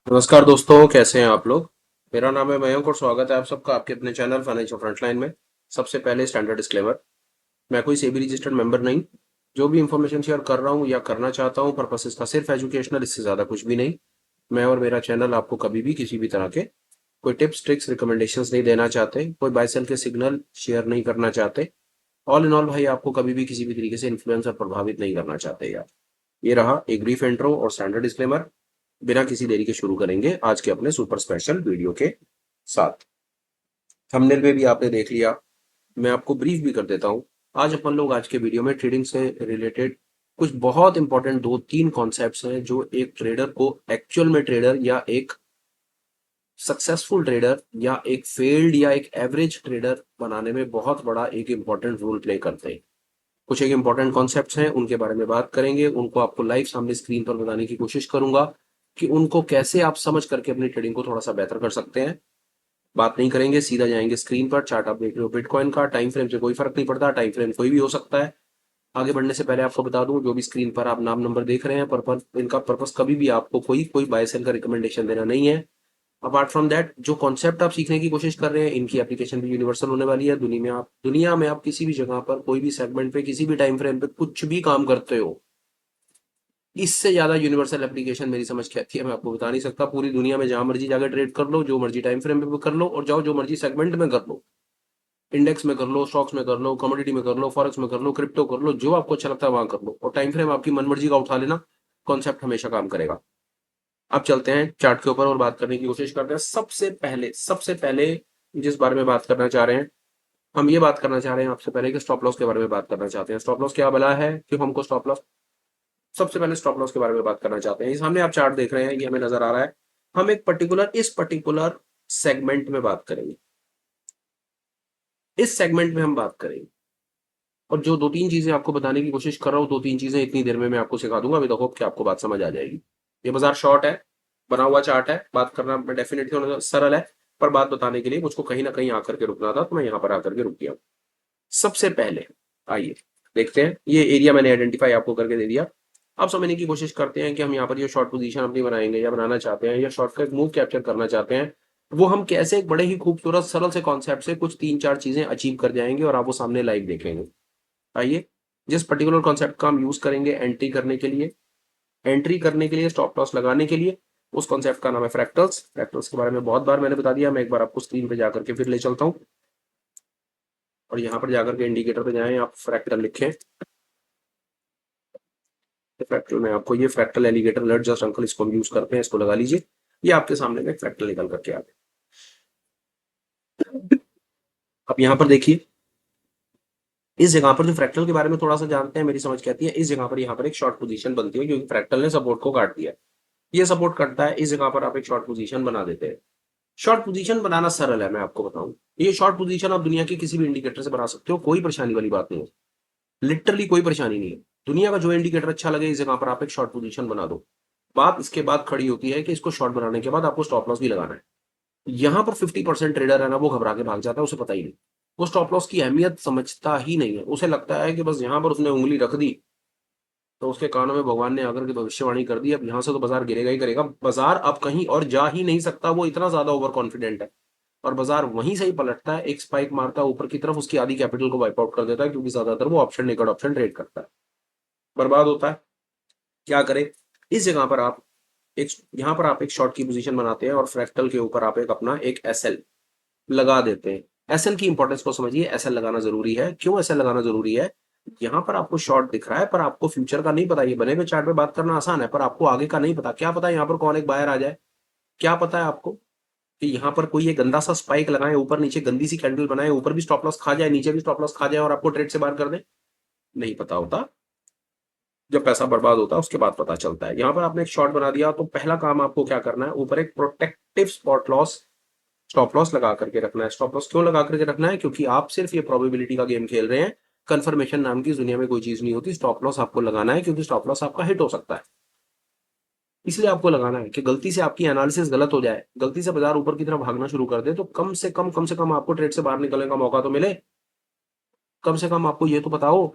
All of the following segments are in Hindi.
नमस्कार दोस्तों, कैसे हैं आप लोग। मेरा नाम है मयंक और स्वागत है आप सबका आपके अपने चैनल फाइनेंशियल फ्रंटलाइन में। सबसे पहले स्टैंडर्ड डिस्क्लेमर, मैं कोई सेबी रजिस्टर्ड मेंबर नहीं। जो भी इंफॉर्मेशन शेयर कर रहा हूँ या करना चाहता हूँ, पर्पस इसका सिर्फ एजुकेशनल, इससे ज़्यादा कुछ भी नहीं। मैं और मेरा चैनल आपको कभी भी किसी भी तरह के कोई टिप्स ट्रिक्स रिकमेंडेशंस नहीं देना चाहते, कोई बाय सेल के सिग्नल शेयर नहीं करना चाहते। ऑल इन ऑल भाई, आपको कभी भी किसी भी तरीके से इन्फ्लुएंस और प्रभावित नहीं करना चाहते यार। ये रहा एक ब्रीफ इंट्रो और स्टैंडर्ड डिस्क्लेमर। बिना किसी देरी के शुरू करेंगे आज के अपने सुपर स्पेशल वीडियो के साथ। थंबनेल पे भी आपने देख लिया, मैं आपको ब्रीफ भी कर देता हूँ। आज अपन लोग आज के वीडियो में ट्रेडिंग से रिलेटेड कुछ बहुत इंपॉर्टेंट दो तीन कॉन्सेप्ट्स हैं जो एक ट्रेडर को एक्चुअल में ट्रेडर या एक सक्सेसफुल ट्रेडर या एक फेल्ड या एक एवरेज ट्रेडर बनाने में बहुत बड़ा एक इंपॉर्टेंट रोल प्ले करते हैं। कुछ एक इंपॉर्टेंट कॉन्सेप्ट्स हैं, उनके बारे में बात करेंगे, उनको आपको लाइव सामने स्क्रीन पर बताने की कोशिश करूंगा कि उनको कैसे आप समझ करके अपनी ट्रेडिंग को थोड़ा सा बेहतर कर सकते हैं। बात नहीं करेंगे, सीधा जाएंगे स्क्रीन पर। चार्ट आप देख रहे हो बिटकॉइन का, टाइम फ्रेम से कोई फर्क नहीं पड़ता, टाइम फ्रेम कोई भी हो सकता है। आगे बढ़ने से पहले आपको बता दूं, जो भी स्क्रीन पर आप नाम नंबर देख रहे हैं, इनका पर्पस कभी भी आपको कोई कोई बाय सेल का रिकमेंडेशन देना नहीं है। अपार्ट फ्रॉम दैट, जो कॉन्सेप्ट आप सीखने की कोशिश कर रहे हैं, इनकी एप्लीकेशन भी यूनिवर्सल होने वाली है। दुनिया में आप किसी भी जगह पर, कोई भी सेगमेंट पे, किसी भी टाइम फ्रेम पे कुछ भी काम करते हो, इससे ज्यादा यूनिवर्सल एप्लीकेशन मेरी समझ के आती है मैं आपको बता नहीं सकता। पूरी दुनिया में जहां मर्जी जाकर ट्रेड कर लो, जो मर्जी टाइम फ्रेम पे कर लो, और जाओ जो मर्जी सेगमेंट में कर लो। इंडेक्स में कर लो, स्टॉक्स में कर लो, कमोडिटी में कर लो, फॉरेक्स में कर लो, क्रिप्टो कर लो, जो आपको अच्छा लगता है वहां कर लो, और टाइम फ्रेम आपकी मनमर्जी का उठा लेना। कॉन्सेप्ट हमेशा काम करेगा। अब चलते हैं चार्ट के ऊपर और बात करने की कोशिश करते हैं। सबसे पहले जिस बारे में बात करना चाह रहे हैं, हम ये बात करना चाह रहे हैं आपसे पहले कि स्टॉप लॉस के बारे में बात करना चाहते हैं। स्टॉप लॉस क्या बला है, क्यों हमको स्टॉप लॉस। सबसे पहले स्टॉप लॉस के बारे में बात करना चाहते हैं। ये सामने आप चार्ट देख रहे हैं, ये हमें नजर आ रहा है। हम इस पर्टिकुलर सेगमेंट में बात करेंगे। इस सेगमेंट में हम बात करेंगे, और जो दो तीन चीजें आपको बताने की कोशिश कर रहा हूँ, दो तीन चीजें इतनी देर में मैं आपको सिखा दूंगा। विद होप कि आपको बात समझ आ जाएगी। ये बाजार शॉर्ट है, बना हुआ चार्ट है, बात करना डेफिनेटली सरल है, पर बात बताने के लिए मुझको कहीं ना कहीं आकर के रुकना था, तो मैं यहाँ पर आकर के रुक गया। सबसे पहले आइए देखते हैं। ये एरिया मैंने आइडेंटिफाई आपको करके दे दिया। अब समझने की कोशिश करते हैं कि हम यहाँ पर ये शॉर्ट पोजीशन अपनी बनाएंगे या बनाना चाहते हैं, या शॉर्ट का एक मूव कैप्चर करना चाहते हैं, वो हम कैसे एक बड़े ही खूबसूरत सरल से कॉन्सेप्ट से कुछ तीन चार चीजें अचीव कर जाएंगे और आप वो सामने लाइव देखेंगे। आइए, जिस पर्टिकुलर कॉन्सेप्ट का हम यूज करेंगे एंट्री करने के लिए स्टॉप लॉस लगाने के लिए, उस कॉन्सेप्ट का नाम है फ्रैक्टल्स। फ्रैक्टल्स के बारे में बहुत बार मैंने बता दिया, मैं एक बार आपको स्क्रीन पे जाकर के फिर ले चलता हूँ, और यहाँ पर जाकर के इंडिकेटर पे जाएं, आप फ्रैक्टल लिखें। फ्रैक्टल में आपको ये fractal alligator let just uncle, इसको हम यूज करते हैं, इसको लगा लीजिए। ये आपके सामने में फ्रैक्टल निकल करके आ गए। अब यहाँ पर देखिए, इस जगह पर जो फ्रैक्टल के बारे में थोड़ा सा जानते हैं, मेरी समझ कहती है इस जगह पर यहाँ पर एक शॉर्ट पोजीशन बनती है, क्योंकि फ्रैक्टल ने सपोर्ट को काट दिया। ये सपोर्ट करता है, इस जगह पर आप एक शॉर्ट पोजीशन बना देते हैं। शॉर्ट पोजीशन बनाना सरल है, मैं आपको बताऊं। ये शॉर्ट पोजीशन आप दुनिया के किसी भी इंडिकेटर से बना सकते हो, कोई परेशानी वाली बात नहीं है। लिटरली कोई परेशानी नहीं है। दुनिया का जो इंडिकेटर अच्छा लगे, इस जगह पर आप एक शॉर्ट पोजीशन बना दो। बात इसके बाद खड़ी होती है कि इसको शॉर्ट बनाने के बाद आपको स्टॉप लॉस भी लगाना है। यहां पर 50% ट्रेडर है ना, वो घबरा के भाग जाता है, उसे पता ही नहीं। वो स्टॉप लॉस की अहमियत समझता ही नहीं है। उसे लगता है कि बस यहां पर उसने उंगली रख दी तो उसके कानों में भगवान ने आकर के भविष्यवाणी कर दी, अब यहां से तो बाजार गिरेगा ही करेगा। बाजार अब कहीं और जा ही नहीं सकता, वो इतना ज्यादा ओवर कॉन्फिडेंट है। और बाजार वहीं से ही पलटता है, एक स्पाइक मारता है ऊपर की तरफ, उसकी आधी कैपिटल को वाइप आउट कर देता है, क्योंकि ज्यादातर वो ऑप्शन नेकेड ऑप्शन ट्रेड करता है, बर्बाद होता है। क्या करे, इस जगह पर आप एक यहां पर आप एक शॉर्ट की पोजीशन बनाते हैं, और फ्रैक्टल के ऊपर आप एक अपना एक एसएल लगा देते हैं। एसएल की इंपॉर्टेंस को समझिए, एसएल लगाना जरूरी है। क्यों एसएल लगाना जरूरी है, यहां पर आपको शॉर्ट दिख रहा है, पर आपको फ्यूचर का नहीं पता। ये बने हुए चार्ट पे बात करना आसान है, पर आपको आगे का नहीं पता। क्या पता यहाँ पर कौन एक बायर आ जाए, क्या पता है आपको कि यहाँ पर कोई एक गंदा सा स्पाइक लगाए, ऊपर नीचे गंदी सी कैंडल बनाए, ऊपर भी स्टॉप लॉस खा जाए, नीचे भी स्टॉप लॉस खा जाए, और आपको ट्रेड से बाहर कर दे। नहीं पता होता, जब पैसा बर्बाद होता है उसके बाद पता चलता है। यहाँ पर आपने एक शॉर्ट बना दिया, तो पहला काम आपको क्या करना है, ऊपर एक प्रोटेक्टिव स्टॉप लॉस लगा करके रखना है। स्टॉप लॉस क्यों लगा करके रखना है, क्योंकि आप सिर्फ ये प्रोबेबिलिटी का गेम खेल रहे हैं। कंफर्मेशन नाम की दुनिया में कोई चीज नहीं होती। स्टॉप लॉस आपको लगाना है, क्योंकि स्टॉप लॉस आपका हिट हो सकता है। इसलिए आपको लगाना है कि गलती से आपकी एनालिसिस गलत हो जाए, गलती से बाजार ऊपर की तरफ भागना शुरू कर दे, तो कम से कम आपको ट्रेड से बाहर निकलने का मौका तो मिले। कम से कम आपको ये तो बताओ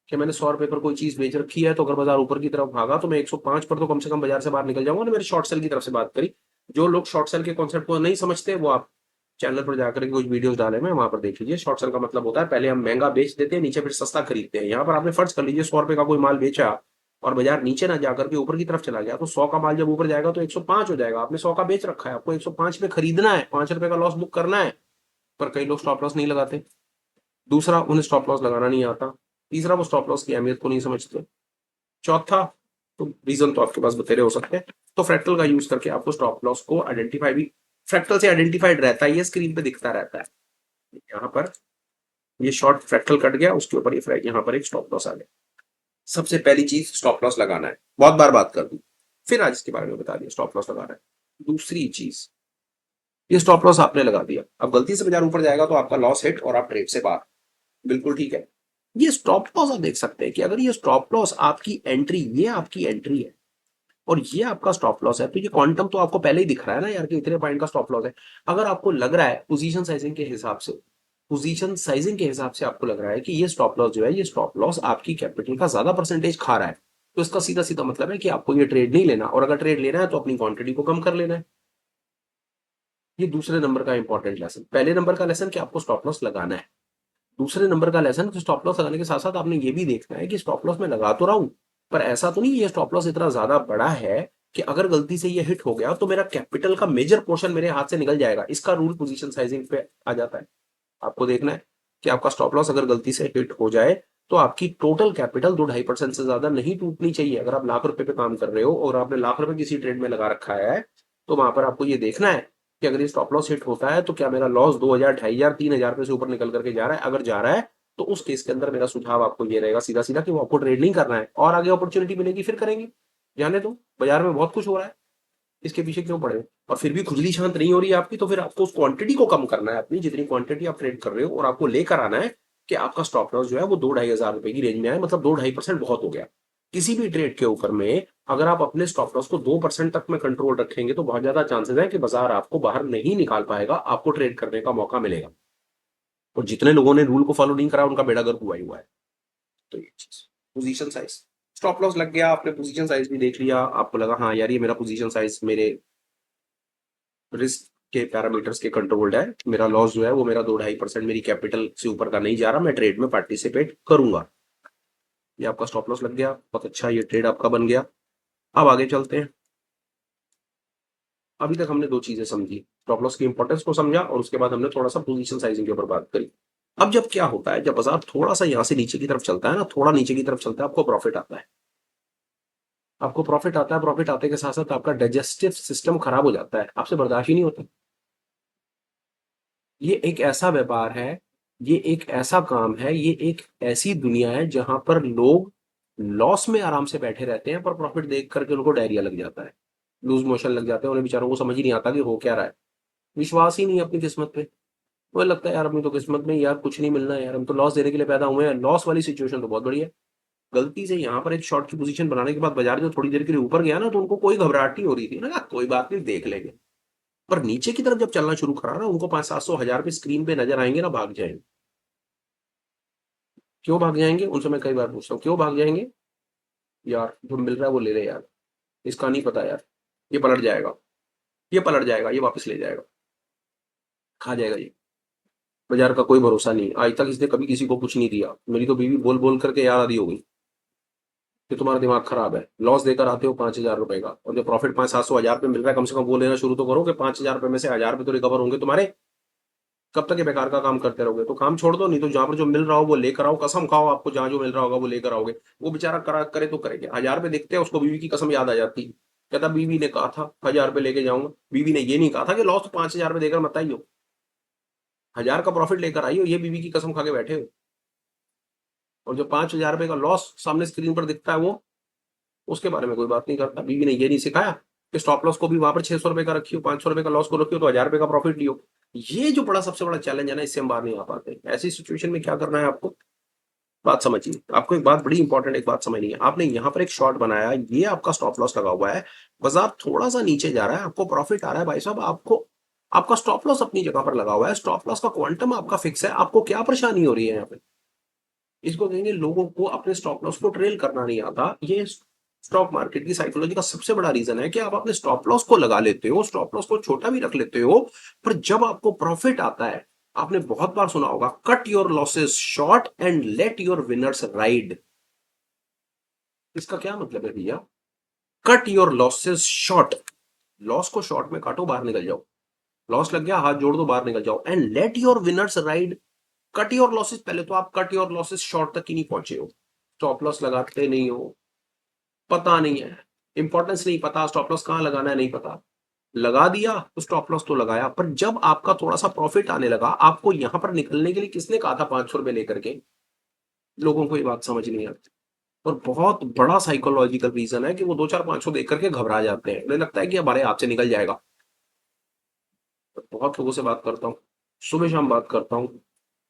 कि मैंने 100 रुपए पर कोई चीज बेच रखी है, तो अगर बाजार ऊपर की तरफ भागा तो मैं 105 पर तो कम से कम बाजार से बाहर निकल जाऊंगा ना। मेरे शॉर्ट सेल की तरफ से बात करी, जो लोग शॉर्ट सेल के कॉन्सेप्ट को नहीं समझते वो आप चैनल पर जाकर के कुछ वीडियोस डाले मैं वहां पर देख लीजिए। शॉर्ट सेल का मतलब होता है पहले हम महंगा बेच देते हैं, नीचे फिर सस्ता खरीदते हैं। यहाँ पर आपने फर्ज कर लीजिए 100 रुपए का कोई माल बेचा और बाजार नीचे ना जाकर के ऊपर की तरफ चला गया, तो 100 का माल जब ऊपर जाएगा तो 105 हो जाएगा। आपने 100 का बेच रखा है, आपको 105 पे खरीदना है, 5 रुपए का लॉस बुक करना है। पर कई लोग स्टॉप लॉस नहीं लगाते। दूसरा, उन्हें स्टॉप लॉस लगाना नहीं आता। तीसरा, वो स्टॉप लॉस की अहमियत को नहीं समझते। चौथा, तो रीजन तो आपके पास बतेरे हो सकते हैं। तो फ्रैक्टल का यूज करके आपको स्टॉप लॉस को आइडेंटिफाई भी फ्रैक्टल से आइडेंटिफाइड रहता है, ये स्क्रीन पे दिखता रहता है। यहाँ पर ये शॉर्ट फ्रैक्टल कट गया, उसके ऊपर ये यहाँ पर एक स्टॉप लॉस आ गया। सबसे पहली चीज स्टॉप लॉस लगाना है, बहुत बार बात कर दी, फिर आज इसके बारे में बता दिया स्टॉप लॉस लगाना है। दूसरी चीज, ये स्टॉप लॉस आपने लगा दिया, अब गलती से बाजार ऊपर जाएगा तो आपका लॉस हिट और आप ट्रेड से बाहर, बिल्कुल ठीक है। ये स्टॉप लॉस आप देख सकते हैं कि अगर ये स्टॉप लॉस आपकी एंट्री, ये आपकी एंट्री है और ये आपका स्टॉप लॉस है, तो ये क्वांटम तो आपको पहले ही दिख रहा है ना यार कि इतने पॉइंट का स्टॉप लॉस है। अगर आपको लग रहा है पोजीशन साइजिंग के हिसाब से, पोजीशन साइजिंग के हिसाब से आपको लग रहा है कि ये स्टॉप लॉस जो है, ये स्टॉप लॉस आपकी कैपिटल का ज्यादा परसेंटेज खा रहा है, तो इसका सीधा सीधा मतलब है कि आपको ये ट्रेड नहीं लेना, और अगर ट्रेड लेना है तो अपनी क्वांटिटी को कम कर लेना है। ये दूसरे नंबर का इंपॉर्टेंट लेसन। पहले नंबर का लेसन कि आपको स्टॉप लॉस लगाना है। दूसरे नंबर का लेसन कि स्टॉप लॉस लगाने के साथ साथ आपने ये भी देखना है कि स्टॉप लॉस में लगा तो रहा हूं, पर ऐसा तो नहीं ये स्टॉप लॉस इतना ज्यादा बड़ा है कि अगर गलती से ये हिट हो गया तो मेरा कैपिटल का मेजर पोर्शन मेरे हाथ से निकल जाएगा। इसका रूल पोजीशन साइजिंग पे आ जाता है। आपको देखना है कि आपका स्टॉप लॉस अगर गलती से हिट हो जाए तो आपकी टोटल कैपिटल 2-2.5% से ज्यादा नहीं टूटनी चाहिए। अगर आप लाख रुपए पे काम कर रहे हो और आपने लाख रुपए किसी ट्रेड में लगा रखा है, तो वहां पर आपको ये देखना है कि अगर ये स्टॉप लॉस हिट होता है तो क्या मेरा लॉस 2,000, 2,500, 3,000 रुपए से ऊपर निकल करके जा रहा है। अगर जा रहा है तो उस केस के अंदर मेरा सुझाव आपको ये रहेगा सीधा सीधा कि वो आपको ट्रेड नहीं करना है, और आगे अपॉर्चुनिटी मिलेगी फिर करेंगे। जाने दो, बाजार में बहुत कुछ हो रहा है, इसके पीछे क्यों पड़े। और फिर भी खुजली शांत नहीं हो रही है आपकी, तो फिर आपको उस क्वांटिटी को कम करना है अपनी, जितनी क्वांटिटी आप ट्रेड कर रहे हो, और आपको लेकर आना है कि आपका स्टॉप लॉस जो है वो 2-2.5 हजार रुपए की रेंज में आए, मतलब 2-2.5% बहुत हो गया। किसी भी ट्रेड के ऊपर में अगर आप अपने स्टॉप लॉस को 2% तक में कंट्रोल रखेंगे तो बहुत ज्यादा चांसेस है कि बाजार आपको बाहर नहीं निकाल पाएगा, आपको ट्रेड करने का मौका मिलेगा। और जितने लोगों ने रूल को फॉलो नहीं करा उनका बेड़ा गर्क हुआ ही हुआ है। तो ये चीज, पोजीशन साइज, स्टॉप लॉस लग गया, आपने पोजीशन साइज भी देख लिया, आपको लगा हाँ यार ये मेरा पोजीशन साइज मेरे रिस्क के पैरामीटर्स के कंट्रोल्ड है, मेरा लॉस जो है वो मेरा 2-2.5% मेरी कैपिटल से ऊपर का नहीं जा रहा, मैं ट्रेड में पार्टिसिपेट करूंगा। ये आपका स्टॉप लॉस लग गया, बहुत अच्छा, ये ट्रेड आपका बन गया। अब आगे चलते हैं। अभी तक हमने दो चीजें समझी, स्टॉप लॉस की इंपॉर्टेंस को समझा और उसके बाद हमने थोड़ा सा पोजीशन साइजिंग के ऊपर बात करी। अब जब क्या होता है, जब बाजार थोड़ा सा यहां से नीचे की तरफ चलता है ना, थोड़ा नीचे की तरफ चलता है, आपको प्रॉफिट आता है। आपको प्रॉफिट आता है, प्रॉफिट आते के साथ साथ आपका डाइजेस्टिव सिस्टम खराब हो जाता है, आपसे बर्दाश्त ही नहीं होता। ये एक ऐसा व्यापार है, ये एक ऐसा काम है, ये एक ऐसी दुनिया है जहां पर लोग लॉस में आराम से बैठे रहते हैं, पर प्रॉफिट देख करके उनको डायरिया लग जाता है, लूज मोशन लग जाते हैं, उन्हें बेचारों को समझ ही नहीं आता कि हो क्या रहा है। विश्वास ही नहीं है अपनी किस्मत पे। मुझे लगता है यार अपनी तो किस्मत में यार कुछ नहीं मिलना है यार, हम तो लॉस देने के लिए पैदा हुए हैं। लॉस वाली सिचुएशन तो बहुत बढ़िया है। गलती से यहाँ पर एक शॉर्ट की पोजीशन बनाने के बाद बाजार जो थोड़ी देर के लिए ऊपर गया ना, तो उनको कोई घबराहट नहीं हो रही थी ना, कोई बात नहीं देख लेंगे। पर नीचे की तरफ जब चलना शुरू करा ना, उनको 500-700 हजार पे स्क्रीन पे नजर आएंगे ना, भाग जाएंगे। क्यों भाग जाएंगे, उनसे मैं कई बार पूछता हूँ क्यों भाग जाएंगे। यार जो मिल रहा है वो ले ले यार, इसका नहीं पता यार, ये पलट जाएगा, ये पलट जाएगा, ये वापस ले जाएगा, खा जाएगा ये। बाजार का कोई भरोसा नहीं, आज तक इसने कभी किसी को कुछ नहीं दिया। मेरी तो बीवी बोल बोल करके याद आदि हो गई कि तुम्हारा दिमाग खराब है, लॉस देकर आते हो 5,000 रुपए का, और जो प्रॉफिट 500-700 हजार पे मिल रहा है, कम से कम वो लेना शुरू तो करो कि 5,000 रुपए में से 1,000 रुपए तो रिकवर होंगे तुम्हारे। कब तक ये बेकार का काम करते रहोगे, तो काम छोड़ दो, नहीं तो जहां पर जो मिल रहा हो वो लेकर आओ, कसम खाओ, आपको जहां जो मिल रहा होगा वो लेकर आओगे। वो बेचारा करा करे तो करेगा, 1,000 रुपए देखते हैं उसको बीवी की कसम याद आ जाती, कहता बीवी ने कहा था 1,000 रुपए लेके जाऊंगा। बीवी ने ये नहीं कहा था कि लॉस तो 5,000 रुपए देकर मत आइयो, 1,000 का प्रॉफिट लेकर आइयो, ये बीवी की कसम खा के बैठे हो। और जो 5,000 रुपए का लॉस सामने स्क्रीन पर दिखता है वो, उसके बारे में कोई बात नहीं करता। बीवी ने ये नहीं सिखाया कि स्टॉप लॉस को भी वहां पर 600 रुपए का रखियो, 500 रुपए का लॉस को रखियो, तो 1,000 रुपए का प्रॉफिट लियो। ये जो बड़ा सबसे बड़ा चैलेंज है ना, इससे हम बाहर नहीं आ पाते। ऐसी सिचुएशन में क्या करना है आपको, बात समझिए। आपको एक बात बड़ी इंपॉर्टेंट, एक बात समझनी है। आपने यहाँ पर एक शॉर्ट बनाया, ये आपका स्टॉप लॉस लगा हुआ है, बाजार थोड़ा सा नीचे जा रहा है, आपको प्रॉफिट आ रहा है, भाई साहब आपको, आपका स्टॉप लॉस अपनी जगह पर लगा हुआ है, स्टॉप लॉस का क्वांटम आपका फिक्स है, आपको क्या परेशानी हो रही है यहाँ पे। इसको कहेंगे लोगों को अपने स्टॉप लॉस को ट्रेल करना नहीं आता। ये स्टॉक मार्केट की साइकोलॉजी का सबसे बड़ा रीजन है कि आप अपने स्टॉप लॉस को लगा लेते हो, स्टॉप लॉस को छोटा भी रख लेते हो, पर जब आपको प्रॉफिट आता है, आपने बहुत बार सुना होगा, cut your losses short and let your winners ride. इसका क्या मतलब है भैया? Cut your losses short, loss को शॉर्ट में काटो, बाहर निकल जाओ। लॉस लग गया, हाथ जोड़ दो, बाहर निकल जाओ। And let your winners ride. Cut your losses, पहले तो आप कट योर लॉसेस शॉर्ट तक ही नहीं पहुंचे हो, स्टॉप लॉस लगाते नहीं हो, पता नहीं है, इंपॉर्टेंस नहीं पता, स्टॉप लॉस कहां लगाना है नहीं पता, लगा दिया तो स्टॉप लॉस तो लगाया, पर जब आपका थोड़ा सा प्रॉफिट आने लगा, आपको यहां पर निकलने के लिए किसने कहा था 500 रुपए लेकर के? लोगों को ये बात समझ नहीं आती। और बहुत बड़ा साइकोलॉजिकल रीजन है कि वो 2 4 500 देख करके घबरा जाते हैं, उन्हें लगता है कि हमारे हाथ से निकल जाएगा। बहुत लोगों से बात करता हूँ, सुबह शाम बात करता हूँ,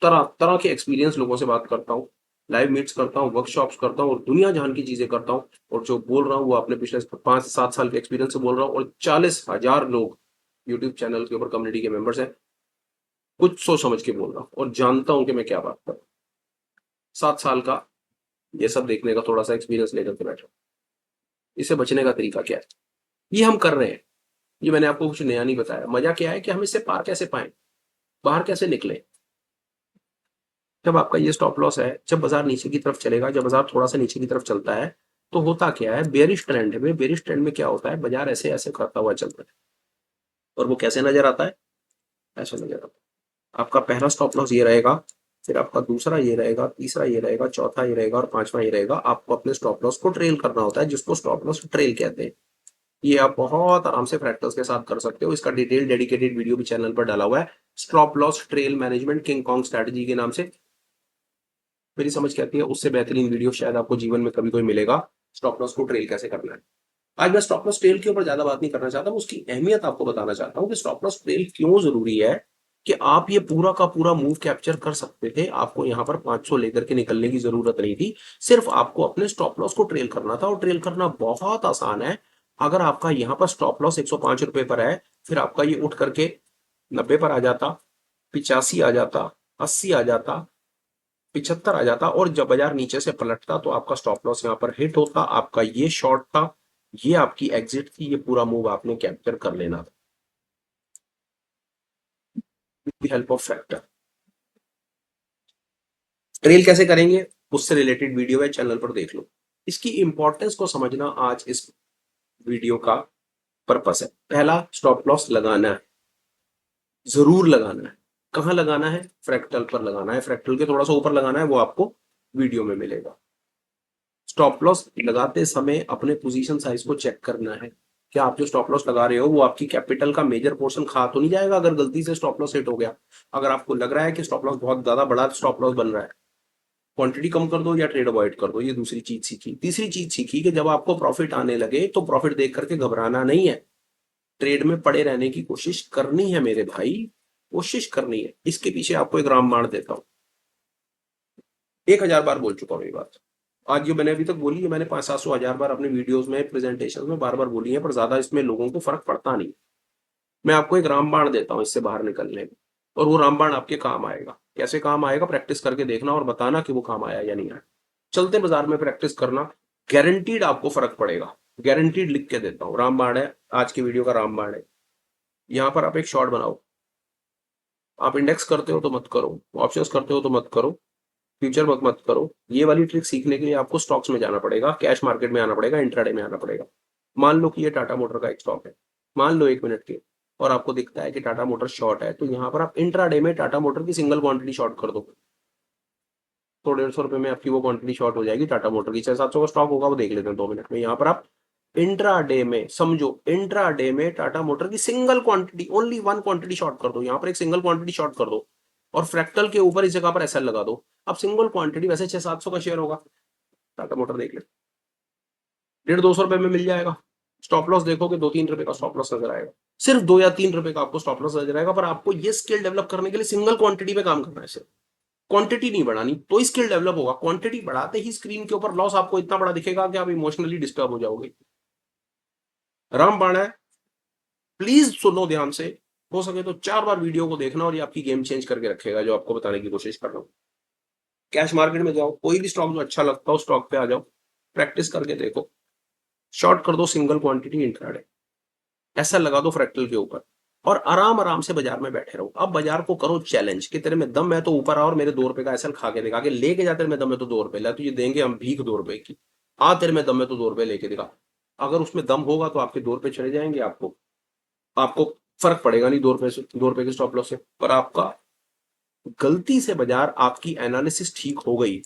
तरह तरह के एक्सपीरियंस लोगों से बात करता हूँ, लाइव मीट्स करता हूँ, वर्कशॉप्स करता हूँ और दुनिया जहान की चीजें करता हूँ। और जो बोल रहा हूँ वो अपने पिछले 5 7 साल के एक्सपीरियंस से बोल रहा हूँ, और 40,000 लोग यूट्यूब चैनल के ऊपर कम्युनिटी के मेंबर्स हैं। कुछ सोच समझ के बोल रहा हूँ और जानता हूँ कि मैं क्या बात कर रहा हूँ। 7 साल का ये सब देखने का थोड़ा सा एक्सपीरियंस लेकर के बैठा। इससे बचने का तरीका क्या है, ये हम कर रहे हैं। ये मैंने आपको कुछ नया नहीं बताया। मजा क्या है कि हम इससे पार कैसे पाए, बाहर कैसे निकले। जब आपका ये स्टॉप लॉस है, जब बाजार नीचे की तरफ चलेगा, जब बाजार थोड़ा सा नीचे की तरफ चलता है, तो होता क्या है, बेरिश ट्रेंड में, बेरिश ट्रेंड में क्या होता है, बाजार ऐसे ऐसे करता हुआ चलता है। और वो कैसे नजर आता है? ऐसा नजर आता है। आपका पहला स्टॉप लॉस ये रहेगा, फिर आपका दूसरा ये रहेगा, तीसरा ये रहेगा, चौथा ये रहेगा और पांचवा ये रहेगा। आपको अपने स्टॉप लॉस को ट्रेल करना होता है, जिसको स्टॉप लॉस ट्रेल कहते हैं। ये आप बहुत आराम से प्रैक्टिस के साथ कर सकते हो। इसका डिटेल डेडिकेटेड वीडियो भी चैनल पर डाला हुआ है, stop loss trail management king Kong strategy के नाम से। मेरी समझ क्या आती है, उससे बेहतरीन वीडियो शायद आपको जीवन में कभी कोई मिलेगा। स्टॉप लॉस को ट्रेल कैसे करना है। आज मैं स्टॉप लॉस ट्रेल के ऊपर ज्यादा बात नहीं करना चाहता, उसकी अहमियत आपको बताना चाहता हूँ कि स्टॉप लॉस ट्रेल क्यों जरूरी है। कि आप ये पूरा का पूरा मूव कैप्चर कर सकते थे, आपको यहाँ पर 500 लेकर के निकलने की जरूरत नहीं थी, सिर्फ आपको अपने स्टॉप लॉस को ट्रेल करना था। और ट्रेल करना बहुत आसान है। अगर आपका यहाँ पर स्टॉप लॉस 105 रुपए पर है, फिर आपका ये उठ करके 90 पर आ जाता, 85 आ जाता, 80 आ जाता, 75 आ जाता, और जब बाजार नीचे से पलटता तो आपका स्टॉप लॉस यहाँ पर हिट होता, आपका ये शॉर्ट था, ये आपकी एग्जिट थी, ये पूरा मूव आपने कैप्चर कर लेना था with help of factor. Trail कैसे करेंगे, उससे रिलेटेड वीडियो है, चैनल पर देख लो। इसकी इंपॉर्टेंस को समझना आज इस वीडियो का पर्पस है। पहला, स्टॉप लॉस लगाना है, जरूर लगाना है। कहां लगाना है? फ्रैक्टल पर लगाना है, फ्रैक्टल के थोड़ा सा ऊपर लगाना है, वो आपको वीडियो में मिलेगा। स्टॉप लॉस लगाते समय अपने पोजीशन साइज को चेक करना है। क्या आप जो स्टॉप लॉस लगा रहे हो वो आपकी कैपिटल का मेजर पोर्शन खा तो नहीं जाएगा अगर गलती से स्टॉप लॉस हिट हो गया? अगर आपको लग रहा है कि स्टॉप लॉस बहुत ज्यादा बड़ा स्टॉप लॉस बन रहा है, क्वांटिटी कम कर दो या ट्रेड अवॉइड कर दो। ये दूसरी चीज सीखी। तीसरी चीज सीखी कि जब आपको प्रॉफिट आने लगे तो प्रॉफिट देख करके घबराना नहीं है, ट्रेड में पड़े रहने की कोशिश करनी है मेरे भाई, कोशिश करनी है। इसके पीछे आपको एक रामबाण देता हूं, 1000 बार बोल चुका हूं ये बात। आज जो मैंने अभी तक बोली है, मैंने 500 700 1000 बार अपने वीडियोस में, प्रेजेंटेशन में बार बार बोली है, पर ज्यादा इसमें लोगों को फर्क पड़ता नहीं। मैं आपको एक रामबाण देता हूं इससे बाहर निकलने में, और वो रामबाण आपके काम आएगा। कैसे काम आएगा, प्रैक्टिस करके देखना और बताना कि वो काम आया या नहीं आया। चलते बाजार में प्रैक्टिस करना, गारंटीड आपको फर्क पड़ेगा, गारंटीड। लिख के देता हूँ, रामबाण है आज की वीडियो का, रामबाण है। यहाँ पर आप एक शॉर्ट बनाओ। आप इंडेक्स करते हो तो मत करो, ऑप्शंस करते हो तो मत करो, फ्यूचर मत मत करो। ये वाली ट्रिक सीखने के लिए आपको स्टॉक्स में जाना पड़ेगा, कैश मार्केट में आना पड़ेगा, इंट्राडे में आना पड़ेगा। मान लो कि ये टाटा मोटर का एक स्टॉक है, मान लो 1 मिनट के, और आपको दिखता है कि टाटा मोटर शॉर्ट है, तो यहाँ पर आप इंट्राडे में टाटा मोटर की सिंगल क्वांटिटी शॉर्ट कर दो, तो 150 रुपए में आपकी वो क्वांटिटी शॉर्ट हो जाएगी टाटा मोटर की। 600 700 का स्टॉक होगा, वो देख लेते हैं 2 मिनट में। यहाँ पर आप इंट्राडे में, समझो इंट्राडे में टाटा मोटर की single quantity, only one quantity short कर दो। यहाँ पर एक सिंगल क्वांटिटी शॉर्ट कर दो और फ्रैक्टल के ऊपर इस जगह पर एसएल लगा दो। अब सिंगल क्वांटिटी वैसे 600 700 का शेयर होगा, टाटा मोटर देख ले, 150 200 रुपए में मिल जाएगा। स्टॉप लॉस देखोगे 2 3 रुपए का स्टॉप लॉस नजर आएगा, सिर्फ 2 या 3 रुपए का आपको स्टॉप लॉस नजर आएगा। पर आपको ये स्किल डेवलप करने के लिए सिंगल क्वांटिटी पे काम करना है, सिर्फ क्वांटिटी नहीं बढ़ानी, तो ही स्किल डेवलप होगा। क्वांटिटी बढ़ाते ही स्क्रीन के ऊपर लॉस आपको इतना बड़ा दिखेगा कि आप इमोशनली डिस्टर्ब हो जाओगे। रामबाण है, प्लीज सुनो ध्यान से। हो सके तो 4 बार वीडियो को देखना और ये आपकी गेम चेंज करके रखेगा, जो आपको बताने की कोशिश कर रहा हूं। कैश मार्केट में जाओ, कोई भी स्टॉक जो अच्छा लगता हो स्टॉक पे आ जाओ, प्रैक्टिस करके देखो। शॉर्ट कर दो सिंगल क्वांटिटी इंट्राडे, ऐसा लगा दो फ्रैक्टल के ऊपर और आराम आराम से बाजार में बैठे रहो। अब बाजार को करो चैलेंज कि तेरे में दम है तो ऊपर आ और मेरे 2 रुपए का एसएल खा के दिखा, के लेके जा, तेरे में दम है तो 2 रुपए ला, तुझे देंगे हम भीख 2 रुपए की, आ तेरे में दम है तो 2 रुपए लेके दिखा। अगर उसमें दम होगा तो आपके 2 रुपए चले जाएंगे, आपको आपको फर्क पड़ेगा नहीं 2 रुपए से, 2 रुपए के स्टॉप लॉस से। पर आपका गलती से बाजार आपकी एनालिसिस ठीक हो गई,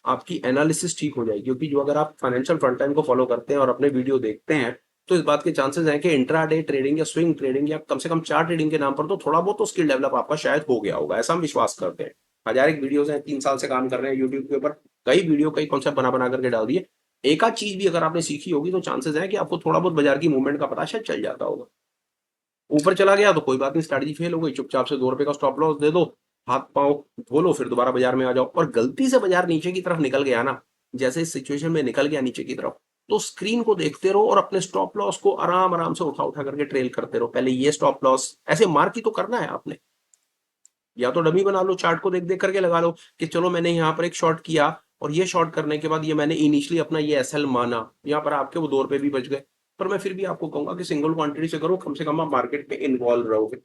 आपकी एनालिसिस ठीक हो जाएगी, क्योंकि जो अगर आप फाइनेंशियल फ्रंट लाइन को फॉलो करते हैं और अपने वीडियो देखते हैं तो इस बात के चांसेस हैं कि इंट्राडे ट्रेडिंग या स्विंग ट्रेडिंग या कम से कम चार्ट ट्रेडिंग के नाम पर तो थोड़ा बहुत तो स्किल डेवलप आपका शायद हो गया होगा, ऐसा हम विश्वास करते हैं। हजार एक वीडियोस हैं, 3 साल से काम कर रहे हैं यूट्यूब के ऊपर, कई वीडियो कई कॉन्सेप्ट बना बना करके डाल दिए। एक आध चीज भी अगर आपने सीखी होगी तो चांसेस है कि आपको थोड़ा बहुत बाजार की मूवमेंट का पता शायद चल जाता होगा। ऊपर चला गया तो कोई बात नहीं, स्ट्रैटेजी फेल हो गई, चुपचाप से 2 रुपए का स्टॉप लॉस दे दो, हाथ पांव धो लो, फिर दोबारा बाजार में आ जाओ। और गलती से बाजार नीचे की तरफ निकल गया ना, जैसे इस सिचुएशन में निकल गया नीचे की तरफ, तो स्क्रीन को देखते रहो और अपने स्टॉप लॉस को आराम आराम से उठा उठा करके ट्रेल करते रहो। पहले ये स्टॉप लॉस ऐसे मार्क ही तो करना है आपने, या तो डमी बना लो, चार्ट को देख देख करके लगा लो कि चलो मैंने यहाँ पर एक शॉर्ट किया और ये शॉर्ट करने के बाद ये मैंने इनिशियली अपना ये एसएल माना, यहाँ पर आपके वो 2 रुपए भी बच गए। पर मैं फिर भी आपको कहूंगा कि सिंगल क्वांटिटी से करो, कम से कम आप मार्केट में इन्वॉल्व रहोगे,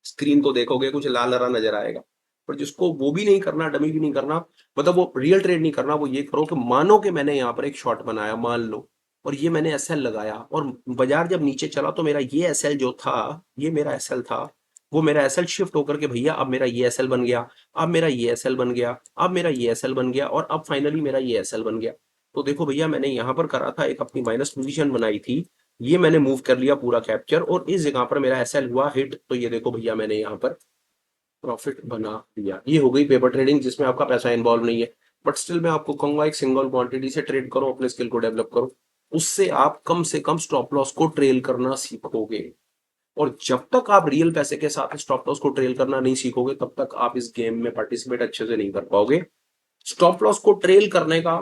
स्क्रीन को देखोगे कुछ लाल हरा नजर आएगा। पर जिसको वो भी नहीं करना, डमी भी नहीं करना, मतलब वो रियल ट्रेड नहीं करना, वो ये करो कि मानो कि मैंने यहाँ पर एक शॉर्ट बनाया, मान लो, और ये मैंने एसएल लगाया और बाजार जब नीचे चला तो मेरा ये एसएल जो था, ये मेरा एसएल था, वो मेरा एसएल शिफ्ट होकर के भैया अब मेरा ये एसएल बन गया, अब मेरा ये एसएल बन गया, अब मेरा ये एसएल बन गया और अब फाइनली मेरा ये एसएल बन गया। तो देखो भैया मैंने यहाँ पर करा था, एक अपनी माइनस पोजीशन बनाई थी, ये मैंने मूव कर लिया पूरा कैप्चर और इस जगह पर मेरा एसएल हुआ हिट, तो ये देखो भैया मैंने यहाँ पर प्रॉफिट बना लिया। ये हो गई पेपर ट्रेडिंग जिसमें आपका पैसा इन्वॉल्व नहीं है। बट स्टिल मैं आपको कहूंगा एक सिंगल क्वांटिटी से ट्रेड करो, अपने स्किल को डेवलप करो, उससे आप कम से कम स्टॉप लॉस को ट्रेल करना सीखोगे। और जब तक आप रियल पैसे के साथ स्टॉप लॉस को ट्रेल करना नहीं सीखोगे तब तक आप इस गेम में पार्टिसिपेट अच्छे से नहीं कर पाओगे। स्टॉप लॉस को ट्रेल करने का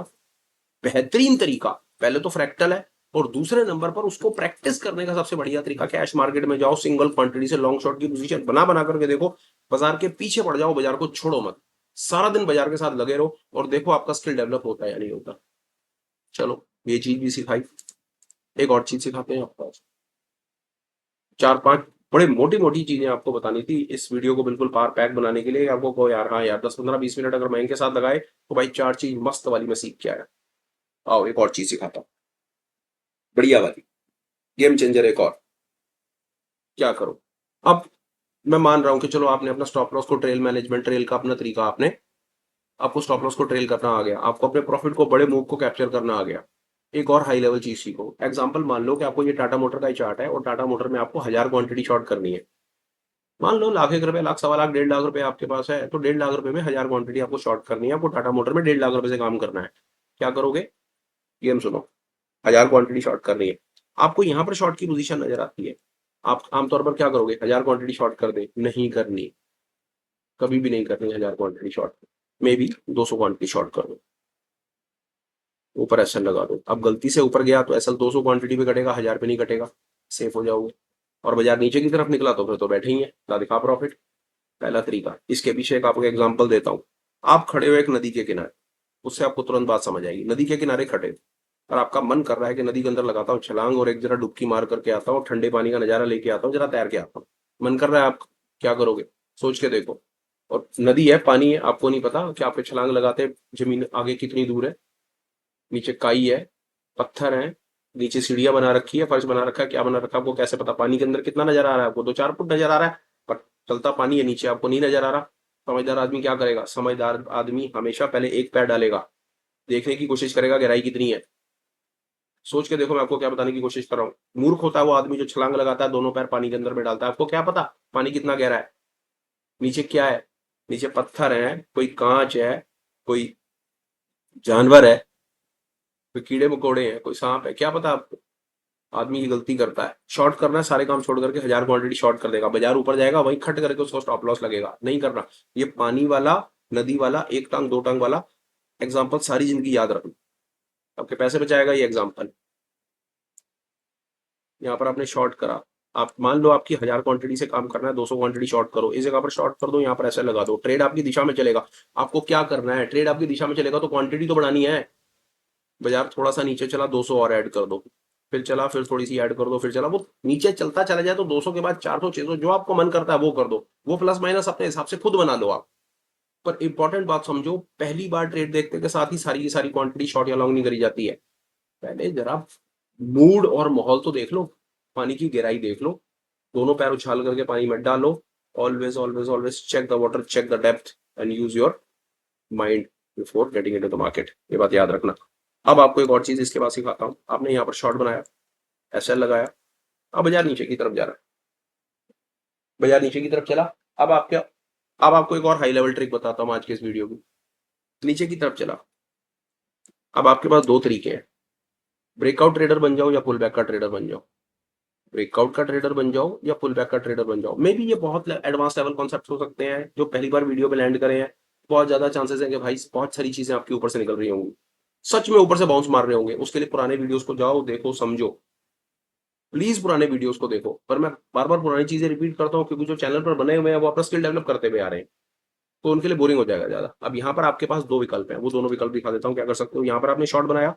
बेहतरीन तरीका पहले तो फ्रैक्टल है, और दूसरे नंबर पर उसको प्रैक्टिस करने का सबसे बढ़िया तरीका कैश मार्केट में जाओ, सिंगल क्वांटिटी से लॉन्ग शॉर्ट की पोजीशन बना बना करके देखो, बाजार के पीछे पड़ जाओ, बाजार को छोड़ो मत, सारा दिन बाजार के साथ लगे रहो और देखो आपका स्किल डेवलप होता है या नहीं होता। चलो ये चीज भी सिखाई, एक और चीज सिखाते हैं आपको। 4-5 बड़े मोटी मोटी चीजें आपको बतानी थी इस वीडियो को बिल्कुल पार पैक बनाने के लिए। आपको को यार, हाँ यार 10-15-20 मिनट अगर मैं इनके साथ लगाए तो भाई 4 चीज मस्त वाली मैं सीख के आया। आओ एक और चीज सिखाता हूँ, बढ़िया वाली गेम चेंजर एक और। क्या करो, अब मैं मान रहा हूं कि चलो आपने अपना स्टॉप लॉस को ट्रेल मैनेजमेंट, ट्रेल का अपना तरीका, आपने आपको स्टॉप लॉस को ट्रेल करना आ गया, आपको अपने प्रॉफिट को बड़े मूव को कैप्चर करना आ गया। एक और हाई लेवल चीज सीखो। एग्जांपल मान लो कि आपको ये टाटा मोटर का ही चार्ट है और टाटा मोटर में आपको 1000 क्वांटिटी शॉर्ट करनी है। मान लो लाख एक रुपए, लाख सवा लाख, 1.5 लाख रुपए आपके पास है, तो 1.5 लाख रुपए में 1000 क्वांटिटी आपको शॉर्ट करनी है, आपको टाटा मोटर में 1.5 लाख रुपए से काम करना है। क्या करोगे, गेम सुनो, 1000 क्वांटिटी शॉर्ट करनी है, आपको यहाँ पर शॉर्ट की पोजीशन नजर आती है, आप आमतौर पर क्या करोगे, 1000 क्वांटिटी शॉर्ट कर दे, नहीं करनी, कभी भी नहीं करनी 1000 quantity short, may be 200 quantity short कर दो, ऊपर एसएल लगा दो। अब गलती से ऊपर गया तो एसएल 200 क्वांटिटी पे कटेगा, 1000 पे नहीं कटेगा, सेफ हो जाओगे। और बाजार नीचे की तरफ निकला तो फिर तो बैठे ही है, ला दिखा प्रॉफिट। पहला तरीका, इसके पीछे एक आपको एग्जांपल देता हूँ। आप खड़े हो एक नदी के किनारे, उससे आपको तुरंत बात समझ आएगी। नदी के किनारे खड़े और आपका मन कर रहा है कि नदी के अंदर लगाता हूँ छलांग और एक जरा डुबकी मार करके आता हूँ, ठंडे पानी का नजारा लेके आता हूँ, जरा तैर के आता हूँ, मन कर रहा है। आप क्या करोगे, सोच के देखो। और नदी है, पानी है, आपको नहीं पता कि आपके छलांग लगाते जमीन आगे कितनी दूर है, नीचे काई है, पत्थर है, नीचे सीढ़ियां बना रखी है, फर्श बना रखा है, क्या बना रखा है आपको कैसे पता। पानी के अंदर कितना नजर आ रहा है आपको, 2-4 फुट नजर आ रहा है, पर चलता पानी है नीचे, आपको नहीं नजर आ रहा। समझदार आदमी क्या करेगा, समझदार आदमी हमेशा पहले एक पैर डालेगा, देखने की कोशिश करेगा गहराई कितनी है। सोच के देखो, मैं आपको क्या बताने की कोशिश कर रहा हूँ। मूर्ख होता है वो आदमी जो छलांग लगाता है, दोनों पैर पानी के अंदर में डालता है, आपको क्या पता पानी कितना गहरा है, नीचे क्या है, नीचे पत्थर है, कोई कांच है, कोई जानवर है, कोई कीड़े मकोड़े हैं, कोई सांप है, क्या पता आपको। आदमी ये गलती करता है, शॉर्ट करना है, सारे काम छोड़ करके 1000 क्वांटिटी शॉर्ट कर देगा, बाजार ऊपर जाएगा वहीं खट करके उसको स्टॉप लॉस लगेगा, नहीं करना। ये पानी वाला, नदी वाला, एक टांग दो टांग वाला एग्जाम्पल सारी जिंदगी याद रखना, आपके पैसे बचाएगा ये एग्जाम्पल। यहाँ पर आपने शॉर्ट करा, आप मान लो आपकी 1000 क्वांटिटी से काम करना है, 200 क्वांटिटी शॉर्ट करो, इस जगह पर शॉर्ट कर दो, यहाँ पर ऐसे लगा दो, ट्रेड आपकी दिशा में चलेगा। आपको क्या करना है, ट्रेड आपकी दिशा में चलेगा तो क्वांटिटी तो बढ़ानी है, बाजार थोड़ा सा नीचे चला, 200 और ऐड कर दो, फिर चला, फिर थोड़ी सी ऐड कर दो, फिर चला, वो नीचे चलता चला जाए तो 200 के बाद 400 600 जो आपको मन करता है वो कर दो, वो प्लस माइनस अपने हिसाब से खुद बना लो आप। पर इंपॉर्टेंट बात समझो, पहली बार ट्रेड देखने के साथ ही सारी की सारी क्वांटिटी शॉर्ट या लॉन्ग नहीं करी जाती है। पहले जरा मूड और माहौल तो देख लो, पानी की गहराई देख लो, दोनों पैर उछाल करके पानी मत डालो। Always always always check the water, check the depth and use your mind before getting into the market, ये बात याद रखना। अब आपको एक और चीज इसके बाद सिखाता हूँ। आपने यहाँ पर शॉर्ट बनाया, एसएल लगाया, अब बाजार नीचे की तरफ जा रहा है, बाजार नीचे की तरफ चला। अब आपके अब आपको एक और हाई लेवल ट्रिक बताता हूँ आज के इस वीडियो में। नीचे की तरफ चला, अब आपके पास दो तरीके हैं, ब्रेकआउट ट्रेडर बन जाओ या पुल बैक का ट्रेडर बन जाओ। ब्रेकआउट का ट्रेडर बन जाओ या पुल बैक का ट्रेडर बन जाओ। मे बी ये बहुत एडवांस लेवल कॉन्सेप्ट हो सकते हैं, जो पहली बार वीडियो पे लैंड करे हैं, बहुत ज्यादा चांसेस है कि भाई बहुत सारी चीजें आपके ऊपर से निकल रही होंगी, सच में ऊपर से बाउंस मार रहे होंगे। उसके लिए पुराने वीडियोस को जाओ, देखो, समझो, प्लीज पुराने वीडियोस को देखो। पर मैं बार बार पुरानी चीजें रिपीट करता हूँ क्योंकि जो चैनल पर बने हुए हैं वो अपना स्किल डेवलप करते हुए आ रहे हैं, तो उनके लिए बोरिंग हो जाएगा ज्यादा। अब यहाँ पर आपके पास दो विकल्प हैं, वो दोनों विकल्प दिखा देता हूँ क्या कर सकते हो। यहाँ पर आपने शॉर्ट बनाया,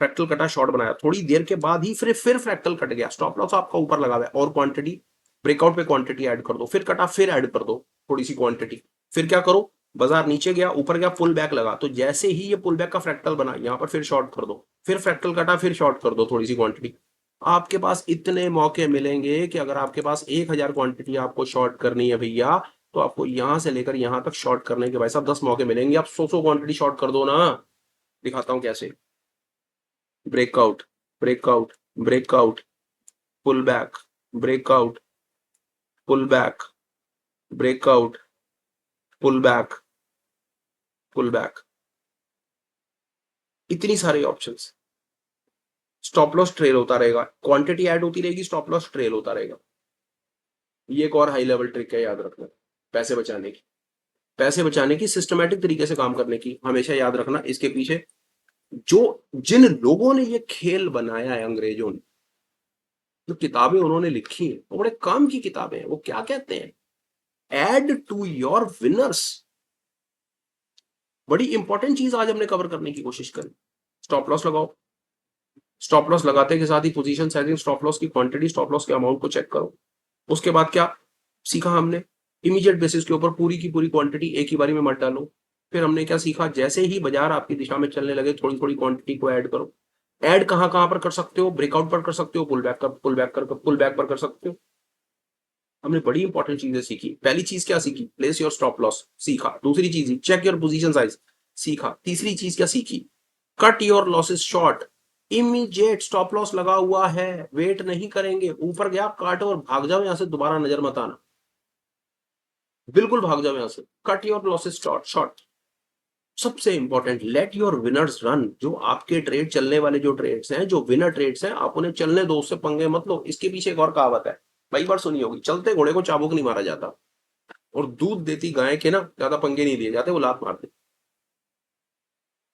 फ्रैक्टल कटा, शॉर्ट बनाया, थोड़ी देर के बाद ही फिर फ्रैक्टल कट गया, स्टॉप लॉस आपका ऊपर लगा हुआ है और क्वांटिटी, ब्रेकआउट पे क्वांटिटी ऐड कर दो, फिर कटा, फिर ऐड कर दो थोड़ी सी क्वांटिटी, फिर क्या करो, बाजार नीचे गया, ऊपर गया, पुल बैक लगा, तो जैसे ही ये पुल बैक का फ्रैक्टल बना, यहाँ पर फिर शॉर्ट कर दो, फिर फ्रैक्टल कटा, फिर शॉर्ट कर दो थोड़ी सी क्वांटिटी। आपके पास इतने मौके मिलेंगे कि अगर आपके पास 1000 क्वांटिटी आपको शॉर्ट करनी है भैया, तो आपको यहां से लेकर यहां तक शॉर्ट करने के भाई साहब 10 मौके मिलेंगे, आप 100 क्वांटिटी शॉर्ट कर दो ना। दिखाता हूं कैसे। Breakout, breakout, breakout, pull back, breakout, pull back, breakout, pull back, pull back, इतनी सारे ऑप्शंस। स्टॉप लॉस ट्रेल होता रहेगा, क्वांटिटी ऐड होती रहेगी, स्टॉप लॉस ट्रेल होता रहेगा। ये एक और हाई लेवल ट्रिक है, याद रखना, पैसे बचाने की, पैसे बचाने की, सिस्टमेटिक तरीके से काम करने की। हमेशा याद रखना इसके पीछे जो जिन लोगों ने ये खेल बनाया है, अंग्रेजों ने, जो किताबें उन्होंने लिखी हैं वो बड़े काम की किताबें हैं। वो क्या कहते हैं, एड टू योर विनर्स। बड़ी इंपॉर्टेंट चीज आज हमने कवर करने की कोशिश करी। स्टॉप लॉस लगाओ, स्टॉप लॉस लगाते के साथ ही पोजीशन साइजिंग, स्टॉप लॉस की क्वांटिटी, स्टॉप लॉस के अमाउंट को चेक करो। उसके बाद क्या सीखा हमने, इमीडिएट बेसिस के ऊपर पूरी की पूरी क्वांटिटी एक ही बारी में मत डालो। फिर हमने क्या सीखा, जैसे ही बाजार आपकी दिशा में चलने लगे थोड़ी थोड़ी क्वांटिटी को ऐड करो। ऐड कहां कहां पर कर सकते हो, ब्रेकआउट पर कर सकते हो, पुल बैक पर कर सकते हो। हमने बड़ी इंपॉर्टेंट चीजें सीखी। पहली चीज क्या सीखी, प्लेस योर स्टॉप लॉस सीखा। दूसरी चीज चेक योर पोजीशन साइज सीखा। तीसरी चीज क्या सीखी, cut your losses short. Immediate stop loss लगा हुआ है, वेट नहीं करेंगे, ऊपर गया काटो और भाग जाओ यहां से, दोबारा नजर मत आना, बिल्कुल भाग जाओ यहां से। Cut your losses short short. सबसे important, let your winners run. जो आपके ट्रेड चलने वाले जो ट्रेड्स हैं, जो विनर ट्रेड्स हैं, आप उन्हें चलने दो, उससे पंगे मत लो। इसके पीछे एक और कहावत है, कई बार सुनी होगी, चलते घोड़े को चाबुक नहीं मारा जाता, और दूध देती गाय के ना ज्यादा पंगे नहीं लिए जाते, वो लात मारते।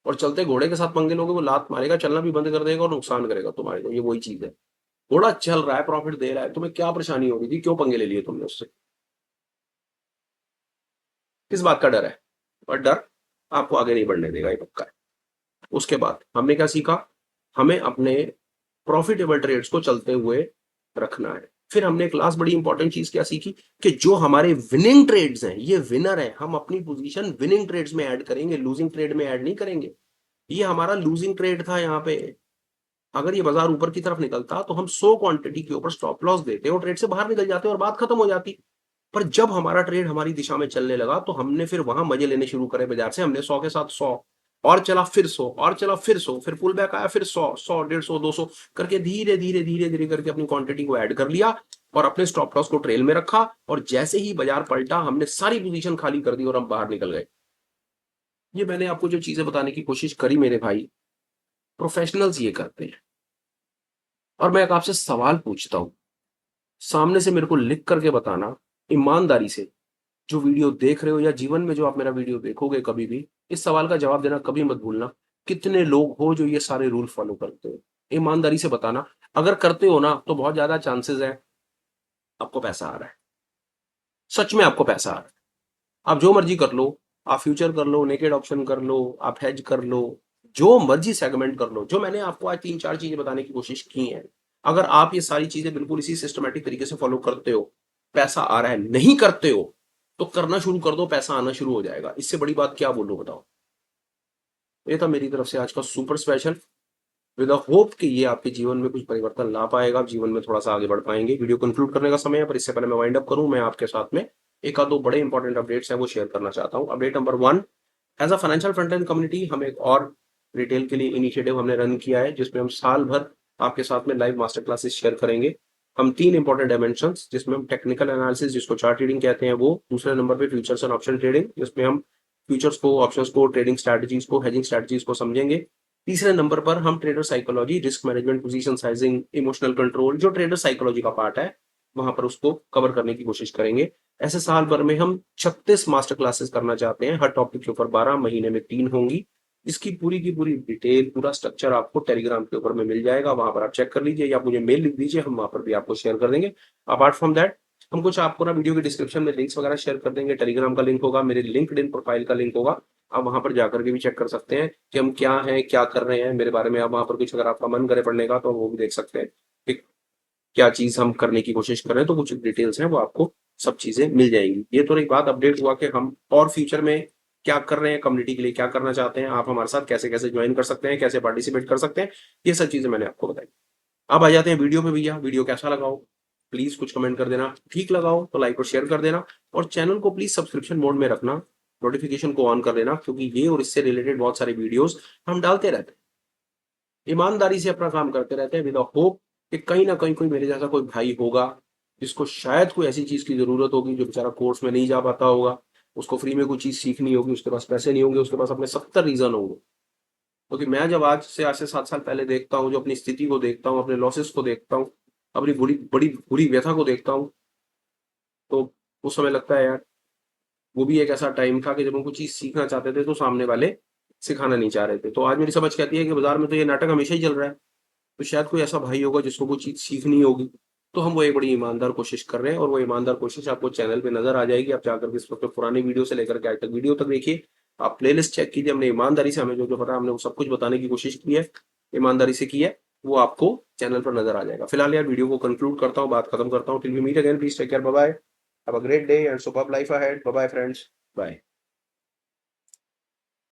और चलते घोड़े के साथ पंगे लोगे, वो लात मारेगा, चलना भी बंद कर देगा और नुकसान करेगा तुम्हारे को। ये वही चीज है, घोड़ा चल रहा है, प्रॉफिट दे रहा है, तुम्हें क्या परेशानी हो रही थी, क्यों पंगे ले लिए तुमने उससे, किस बात का डर है। और डर आपको आगे नहीं बढ़ने देगा, ये पक्का है। उसके बाद हमने क्या सीखा, हमें अपने प्रॉफिटेबल ट्रेड्स को चलते हुए रखना है। फिर हमने क्लास बड़ी इंपॉर्टेंट चीज क्या सीखी, कि जो हमारे विनिंग ट्रेड्स हैं, ये विनर है, हम अपनी पोजीशन विनिंग ट्रेड्स में ऐड करेंगे, लूजिंग ट्रेड में ऐड नहीं करेंगे। ये हमारा लूजिंग ट्रेड था यहाँ पे। अगर ये बाजार ऊपर की तरफ निकलता तो हम 100 क्वांटिटी के ऊपर स्टॉप लॉस देते और ट्रेड से बाहर निकल जाते और बात खत्म हो जाती। पर जब हमारा ट्रेड हमारी दिशा में चलने लगा तो हमने फिर वहां मजे लेने शुरू करे बाजार से। हमने 100 के साथ 100 और चला, फिर 100 और चला, फिर 100, फिर पुल बैक आया, फिर 100 100 150 200 करके धीरे धीरे धीरे धीरे करके अपनी क्वांटिटी को ऐड कर लिया और अपने स्टॉप लॉस को ट्रेल में रखा। और जैसे ही बाजार पलटा हमने सारी पोजीशन खाली कर दी और हम बाहर निकल गए। ये मैंने आपको जो चीजें बताने की कोशिश करी मेरे भाई, प्रोफेशनल्स ये करते हैं। और मैं एक आपसे सवाल पूछता हूं, सामने से मेरे को लिख करके बताना ईमानदारी से, जो वीडियो देख रहे हो या जीवन में जो आप मेरा वीडियो देखोगे कभी भी, इस सवाल का जवाब देना कभी मत भूलना, कितने लोग हो जो ये सारे रूल फॉलो करते हो। ईमानदारी से बताना। अगर करते हो ना तो बहुत ज्यादा चांसेस है आपको पैसा आ रहा है, सच में आपको पैसा आ रहा है। आप जो मर्जी कर लो, आप फ्यूचर कर लो, नेकेड ऑप्शन कर लो, आप हेज कर लो, जो मर्जी सेगमेंट कर लो। जो मैंने आपको आज 3-4 चीजें बताने की कोशिश की हैं, अगर आप ये सारी चीजें बिल्कुल इसी सिस्टमैटिक तरीके से फॉलो करते हो, पैसा आ रहा है। नहीं करते हो तो करना शुरू कर दो, पैसा आना शुरू हो जाएगा। इससे बड़ी बात क्या बोलूं बताओ। ये था मेरी तरफ से आज का super special, with a hope कि ये आपके जीवन में कुछ परिवर्तन ला पाएगा, आप जीवन में थोड़ा सा आगे बढ़ पाएंगे। वीडियो कंक्लूड करने का समय है, पर इससे पहले मैं वाइंड अप करूं, मैं आपके साथ में एक आध दो बड़े इंपॉर्टेंट अपडेट्स हैं वो शेयर करना चाहता हूं। Update number 1, as a financial front end community हम एक और रिटेल के लिए इनिशिएटिव हमने रन किया है, जिसमें हम साल भर आपके साथ में लाइव मास्टर क्लासेस शेयर करेंगे। हम 3 इंपॉर्टेंट डायमेंशंस, जिसमें हम टेक्निकल एनालिसिस जिसको चार्ट रीडिंग कहते हैं वो, दूसरे नंबर पे फ्यूचर्स एंड ऑप्शन ट्रेडिंग जिसमें हम फ्यूचर्स को, ऑप्शंस को, ट्रेडिंग स्ट्रैटेजीज को, हेजिंग स्ट्रैटेजीज को समझेंगे। तीसरे नंबर पर हम trader psychology, risk management, position sizing, emotional control, जो ट्रेडर साइकोलॉजी का पार्ट है वहां पर उसको कवर करने की कोशिश करेंगे। ऐसे साल भर में हम 36 मास्टर क्लासेस करना चाहते हैं, हर टॉपिक के ऊपर 12, महीने में 3 होंगी। इसकी पूरी की पूरी डिटेल, पूरा स्ट्रक्चर आपको टेलीग्राम के ऊपर में मिल जाएगा, वहां पर आप चेक कर लीजिए या मुझे मेल लिख दीजिए, हम वहां पर भी आपको शेयर कर देंगे। अपार्ट फ्रॉम दैट हम कुछ आपको ना वीडियो के डिस्क्रिप्शन में लिंक्स वगैरह शेयर कर देंगे। टेलीग्राम का लिंक होगा, मेरे लिंक्डइन प्रोफाइल का लिंक होगा, आप वहां पर जाकर के भी चेक कर सकते हैं कि हम क्या हैं, क्या कर रहे हैं मेरे बारे में। आप वहां पर कुछ अगर आपका मन करे पढ़ने का तो वो भी देख सकते हैं कि क्या चीज हम करने की कोशिश कर रहे हैं, तो कुछ डिटेल्स हैं वो आपको सब चीजें मिल जाएंगी। ये तो एक बात अपडेट हुआ कि हम और फ्यूचर में क्या कर रहे हैं, कम्युनिटी के लिए क्या करना चाहते हैं, आप हमारे साथ कैसे कैसे ज्वाइन कर सकते हैं, कैसे पार्टिसिपेट कर सकते हैं, ये सब चीजें मैंने आपको बताई। अब आ जाते हैं वीडियो पे। भैया वीडियो कैसा लगा हो प्लीज कुछ कमेंट कर देना, ठीक लगा हो तो लाइक और शेयर कर देना, और चैनल को प्लीज सब्सक्रिप्शन मोड में रखना, नोटिफिकेशन को ऑन कर देना, क्योंकि ये और इससे रिलेटेड बहुत सारे वीडियोस हम डालते रहते हैं, ईमानदारी से अपना काम करते रहते हैं, विद होप कि कहीं ना कहीं कोई मेरे जैसा कोई भाई होगा जिसको शायद कोई ऐसी चीज की जरूरत होगी, जो बेचारा कोर्स में नहीं जा पाता होगा, उसको फ्री में कोई चीज सीखनी होगी, उसके पास पैसे नहीं होंगे, उसके पास अपने 70 रीजन होंगे। क्योंकि मैं जब आज से 7 साल पहले देखता हूँ, जो अपनी स्थिति को देखता हूँ, अपने लॉसेस को देखता हूँ, अपनी बड़ी बड़ी बुरी व्यथा को देखता हूँ, तो उस समय लगता है यार वो भी एक ऐसा टाइम था कि जब हम कुछ चीज सीखना चाहते थे तो सामने वाले सिखाना नहीं चाह रहे थे। तो आज मेरी समझ कहती है कि बाजार में तो ये नाटक हमेशा ही चल रहा है, तो शायद कोई ऐसा भाई होगा जिसको वो चीज सीखनी होगी। तो हम वो एक बड़ी ईमानदार कोशिश कर रहे हैं, और वो ईमानदार कोशिश आपको चैनल पे नजर आ जाएगी। आप जाकर के इस वक्त पुरानी वीडियो से लेकर के आज तक वीडियो तक देखिए, आप प्लेलिस्ट चेक कीजिए, हमने ईमानदारी से, हमें जो जो पता है हमने वो सब कुछ बताने की कोशिश की है, ईमानदारी से की है, वो आपको चैनल पर नजर आ जाएगा। फिलहाल यार वीडियो को कंक्लूड करता हूँ, बात खत्म करता हूँ। Till we meet again, please take care, bye bye, have a great day and superb life ahead. Bye bye friends, bye.